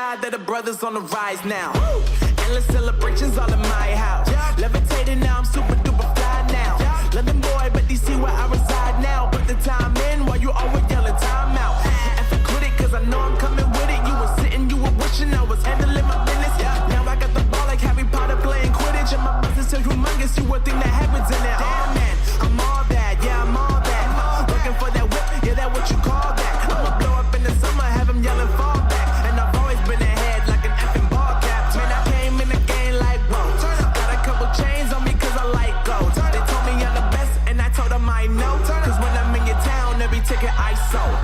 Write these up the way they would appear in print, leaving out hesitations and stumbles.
glad that the brothers on the rise now. Endless celebrations all in my house. Levitating now, I'm super duper fly now. London boy, but DC where I reside now. Put the time in while you always yelling time out. And for critic, cause I know I'm coming with it. You were sitting, you were wishing I was handling my business. Now I got the ball like Harry Potter playing Quidditch. And my business is humongous, you would think that happens in there. Damn man, I'm all that, yeah I'm all that. Looking for that whip, yeah that what you call that. I'ma blow up in the summer, have them yelling fall back. And I've always been ahead like an effing ball cap. Man, I came in the game like whoa. Got a couple chains on me cause I like gold. They told me I'm the best and I told them I know. Cause when I'm in your town, every ticket I sold.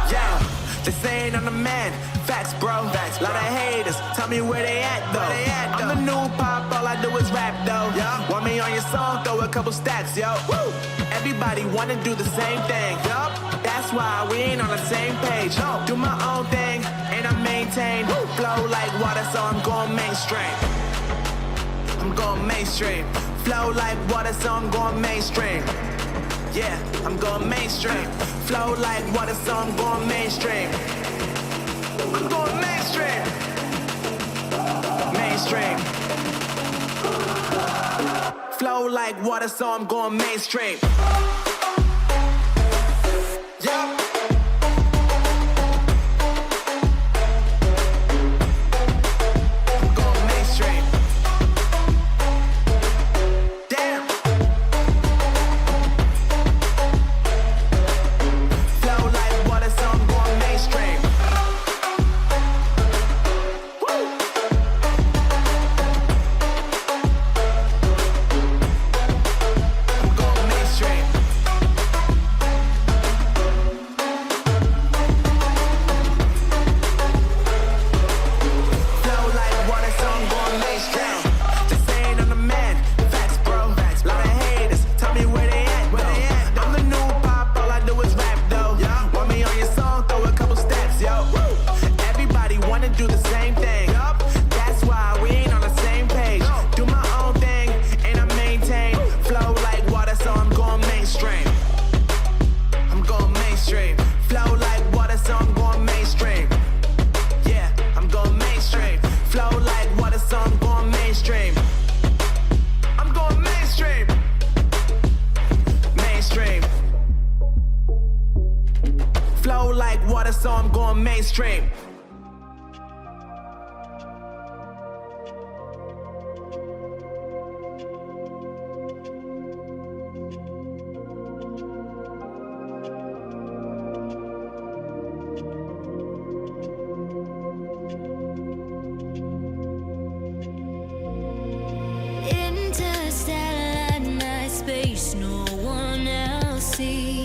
Yeah, they saying I'm the man. Facts, bro. Facts, lot of haters. Tell me where they at though. I'm the new pop, all I do is rap though. Want me on your song, throw a couple stacks, yo. Woo! Everybody wanna do the same thing. Yup, that's why we ain't on the same page. No, do my own thing and I maintain. Flow like water, so I'm going mainstream. I'm going mainstream. Flow like water, so I'm going mainstream. Yeah, I'm going mainstream. Flow like water, so I'm going mainstream. I'm going mainstream. Mainstream. Flow like water, so I'm going mainstream. Yeah. I'm going mainstream. Damn. Flow like water, so I'm going mainstream. So I'm going mainstream. Interstellar night space, no one else sees.